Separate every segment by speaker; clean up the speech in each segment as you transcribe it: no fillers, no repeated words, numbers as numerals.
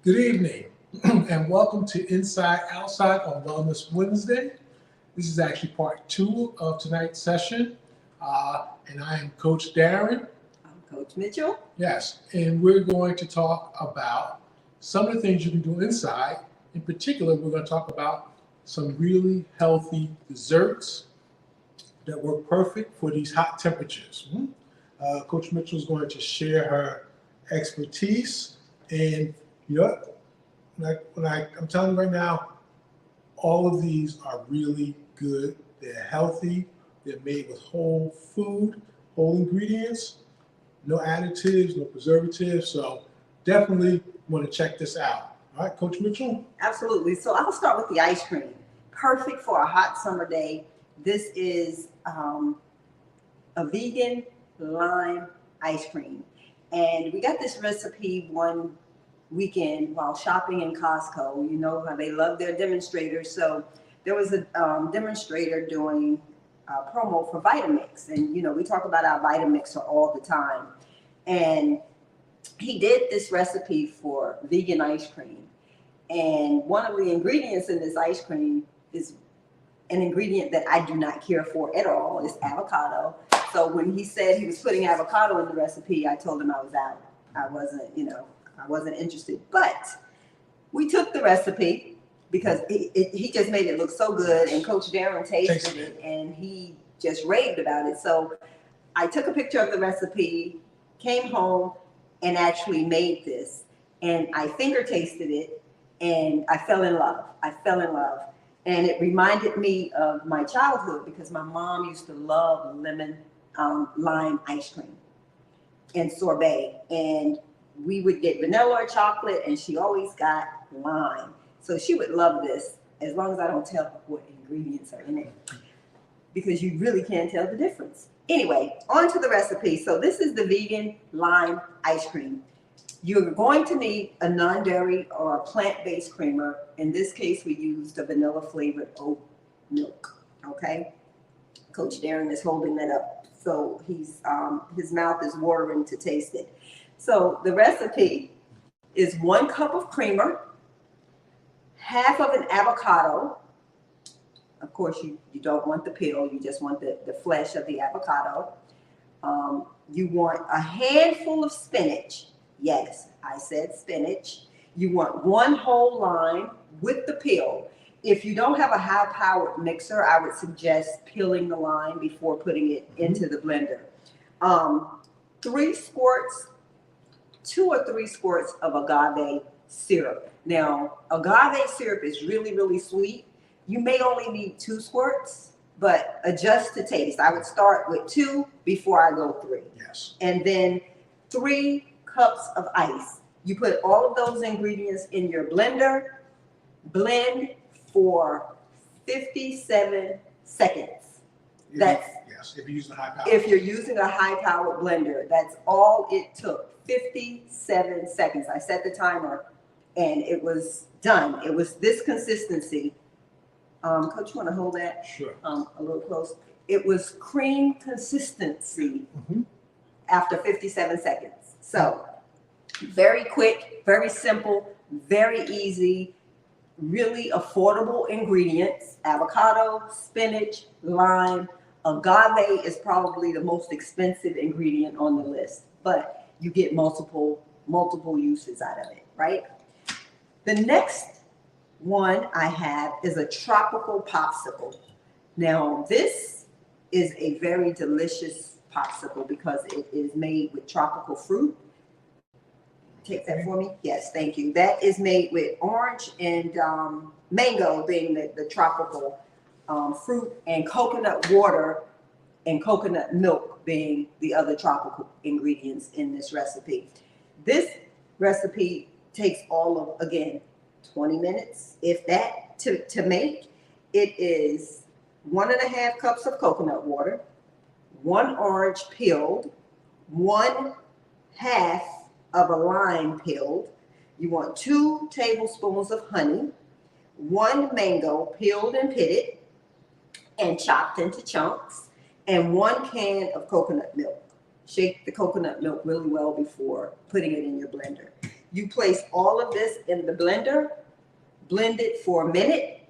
Speaker 1: Good evening, and welcome to Inside Outside on Wellness Wednesday. This is actually part two of tonight's session, and I am Coach Darren.
Speaker 2: I'm Coach Mitchell.
Speaker 1: Yes, and we're going to talk about some of the things you can do inside. In particular, we're going to talk about some really healthy desserts that work perfect for these hot temperatures. Coach Mitchell is going to share her expertise, and I'm telling you right now, all of these are really good. They're healthy. They're made with whole food, whole ingredients, no additives, no preservatives. So definitely want to check this out. All right, Coach Mitchell?
Speaker 2: Absolutely. So I'll start with the ice cream. Perfect for a hot summer day. This is a vegan lime ice cream. And we got this recipe one weekend while shopping in Costco. You know how they love their demonstrators. So there was a demonstrator doing a promo for Vitamix. And, you know, we talk about our Vitamix all the time. And he did this recipe for vegan ice cream. And one of the ingredients in this ice cream is an ingredient that I do not care for at all. It's avocado. So when he said he was putting avocado in the recipe, I told him I was out. I wasn't interested. But we took the recipe because he just made it look so good, and Coach Darren tasted it, and he just raved about it. So I took a picture of the recipe, came home, and actually made this. And I finger tasted it, and I fell in love. And it reminded me of my childhood because my mom used to love lemon lime ice cream and sorbet. And we would get vanilla or chocolate, and she always got lime. So she would love this, as long as I don't tell her what ingredients are in it, because you really can't tell the difference. Anyway, on to the recipe. So this is the vegan lime ice cream. You're going to need a non-dairy or a plant-based creamer. In this case, we used a vanilla-flavored oat milk, okay? Coach Darren is holding that up, so his mouth is watering to taste it. So the recipe is 1 cup of creamer, half of an avocado. Of course, you don't want the peel, you just want the flesh of the avocado. You want a handful of spinach. Yes, I said spinach. You want 1 whole lime with the peel. If you don't have a high-powered mixer, I would suggest peeling the lime before putting it into the blender. 2 or 3 squirts of agave syrup. Now, agave syrup is really, really sweet. You may only need 2 squirts, but adjust to taste. I would start with 2 before I go 3.
Speaker 1: Yes.
Speaker 2: And then 3 cups of ice. You put all of those ingredients in your blender, blend for 57 seconds.
Speaker 1: Yes, if you're using a high power.
Speaker 2: If you're using a high-powered blender, that's all it took. 57 seconds. I set the timer, and it was done. It was this consistency. Coach, you want to hold that?
Speaker 1: Sure.
Speaker 2: A little close. It was cream consistency after 57 seconds. So very quick, very simple, very easy, really affordable ingredients: avocado, spinach, lime. Agave is probably the most expensive ingredient on the list, but you get multiple uses out of it, right? The next one I have is a tropical popsicle. Now, this is a very delicious popsicle because it is made with tropical fruit. Take that for me. Yes, thank you. That is made with orange and mango being the tropical fruit, and coconut water and coconut milk being the other tropical ingredients in this recipe. This recipe takes all of, again, 20 minutes, if that, to make. It is 1.5 cups of coconut water, 1 orange peeled, 1/2 of a lime peeled. You want 2 tablespoons of honey, 1 mango peeled and pitted and chopped into chunks, and 1 can of coconut milk. Shake the coconut milk really well before putting it in your blender. You place all of this in the blender, blend it for a minute,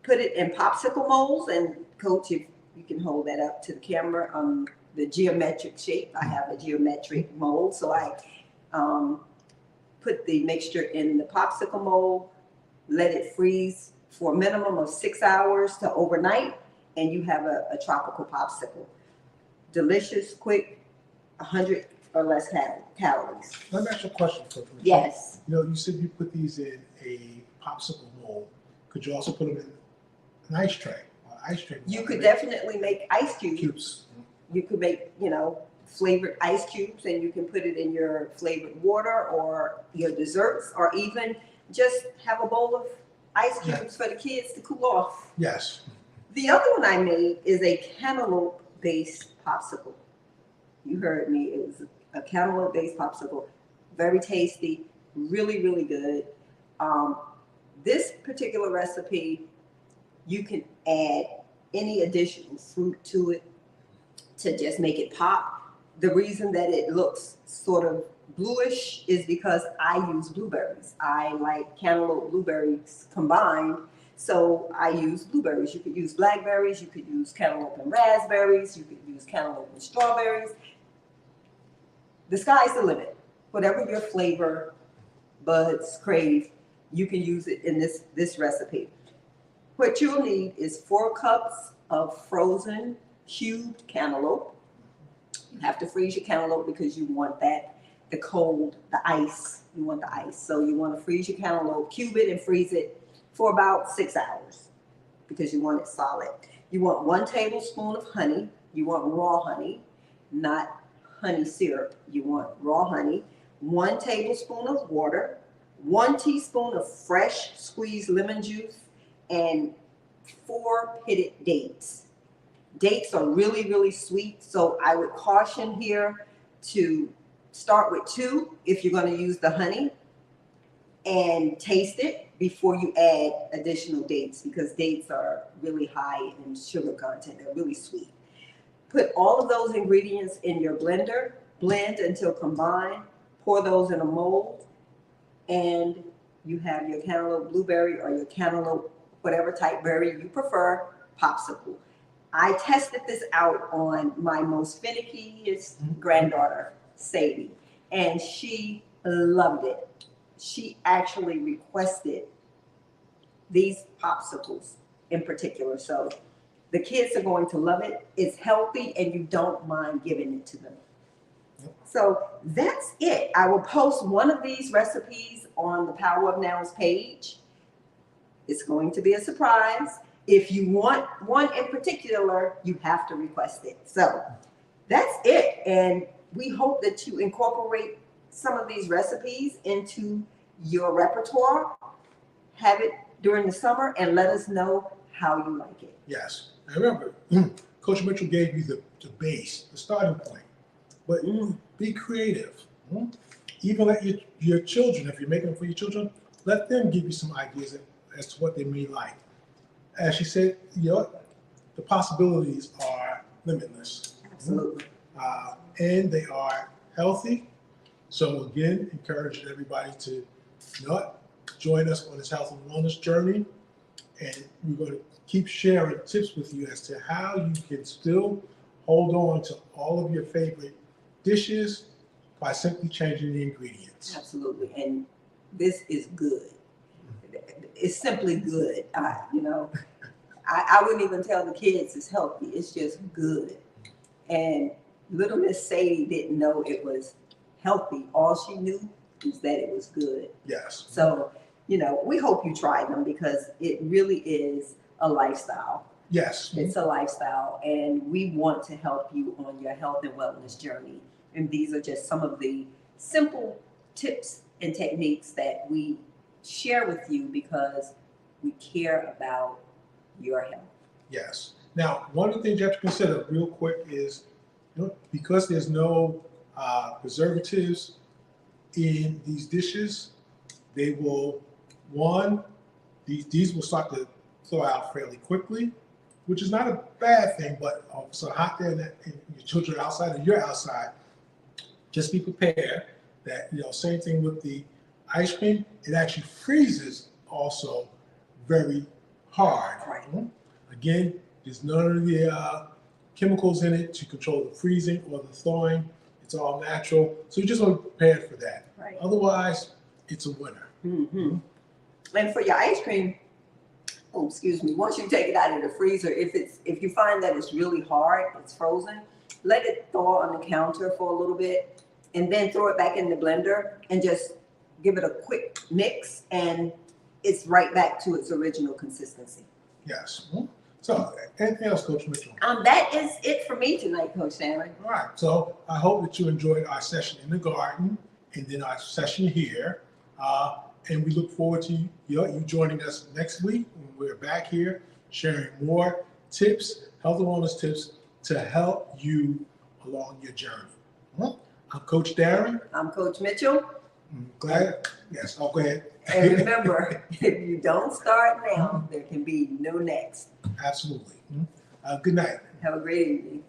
Speaker 2: put it in popsicle molds, and Coach, if you can hold that up to the camera, the geometric shape. I have a geometric mold, so I put the mixture in the popsicle mold, let it freeze for a minimum of 6 hours to overnight, and you have a tropical popsicle. Delicious, quick, 100 or less calories.
Speaker 1: Let me ask you a question, Coach.
Speaker 2: Yes.
Speaker 1: You know, you said you put these in a popsicle mold. Could you also put them in an ice tray? Ice tray.
Speaker 2: You could definitely make ice cubes. You could make, flavored ice cubes, and you can put it in your flavored water or your desserts, or even just have a bowl of ice cubes for the kids to cool off.
Speaker 1: Yes.
Speaker 2: The other one I made is a cantaloupe-based popsicle. You heard me. It was a cantaloupe-based popsicle. Very tasty, really, really good. This particular recipe, you can add any additional fruit to it to just make it pop. The reason that it looks sort of bluish is because I use blueberries. I like cantaloupe blueberries combined, so I use blueberries. You could use blackberries, you could use cantaloupe and raspberries, you could use cantaloupe and strawberries. The sky's the limit. Whatever your flavor buds crave, you can use it in this recipe. What you'll need is 4 cups of frozen cubed cantaloupe. You have to freeze your cantaloupe because you want the cold, the ice. You want the ice. So you want to freeze your cantaloupe, cube it and freeze it for about 6 hours because you want it solid. You want 1 tablespoon of honey. You want raw honey, not honey syrup. You want raw honey. 1 tablespoon of water, 1 teaspoon of fresh squeezed lemon juice, and 4 pitted dates. Dates are really, really sweet, so I would caution here to start with 2 if you're going to use the honey, and taste it before you add additional dates, because dates are really high in sugar content. They're really sweet. Put all of those ingredients in your blender, blend until combined, pour those in a mold, and you have your cantaloupe blueberry or your cantaloupe whatever type berry you prefer popsicle. I tested this out on my most finickiest granddaughter, Sadie, and she loved it. She actually requested these popsicles in particular. So the kids are going to love it. It's healthy and you don't mind giving it to them. So that's it. I will post one of these recipes on the Power of Nows page. It's going to be a surprise. If you want one in particular, you have to request it. So that's it. And we hope that you incorporate some of these recipes into your repertoire. Have it during the summer and let us know how you like it.
Speaker 1: Yes. And remember, Coach Mitchell gave you the base, the starting point. But be creative. Even let your children, if you're making them for your children, let them give you some ideas as to what they may like. As she said, the possibilities are limitless.
Speaker 2: Absolutely.
Speaker 1: And they are healthy. So again, encourage everybody to join us on this health and wellness journey. And we're going to keep sharing tips with you as to how you can still hold on to all of your favorite dishes by simply changing the ingredients.
Speaker 2: Absolutely. And this is good. It's simply good. I wouldn't even tell the kids it's healthy. It's just good. And little Miss Sadie didn't know it was healthy. All she knew is that it was good.
Speaker 1: Yes.
Speaker 2: So, we hope you try them because it really is a lifestyle.
Speaker 1: Yes.
Speaker 2: It's a lifestyle, and we want to help you on your health and wellness journey. And these are just some of the simple tips and techniques that we share with you because we care about your health.
Speaker 1: Yes. Now, one of the things you have to consider real quick is, because there's no preservatives in these dishes, they will, these will start to thaw out fairly quickly, which is not a bad thing, but so hot there and your children are outside and you're outside, just be prepared that, same thing with the ice cream, it actually freezes also very hard.
Speaker 2: Right.
Speaker 1: Again, there's none of the chemicals in it to control the freezing or the thawing. It's all natural. So you just want to be prepared for that.
Speaker 2: Right.
Speaker 1: Otherwise, it's a winner.
Speaker 2: Mm-hmm. And for your ice cream, oh, excuse me, once you take it out of the freezer, if you find that it's really hard, it's frozen, let it thaw on the counter for a little bit, and then throw it back in the blender and just give it a quick mix, and it's right back to its original consistency.
Speaker 1: Yes. So, anything else, Coach Mitchell?
Speaker 2: That is it for me tonight, Coach Sanders.
Speaker 1: All right. So I hope that you enjoyed our session in the garden and then our session here. And we look forward to you joining us next week when we're back here sharing more tips, health and wellness tips to help you along your journey. I'm Coach Darren.
Speaker 2: I'm Coach Mitchell.
Speaker 1: Glad. Yes, I'll go ahead.
Speaker 2: And remember, if you don't start now, there can be no next.
Speaker 1: Absolutely. Good night.
Speaker 2: Have a great evening.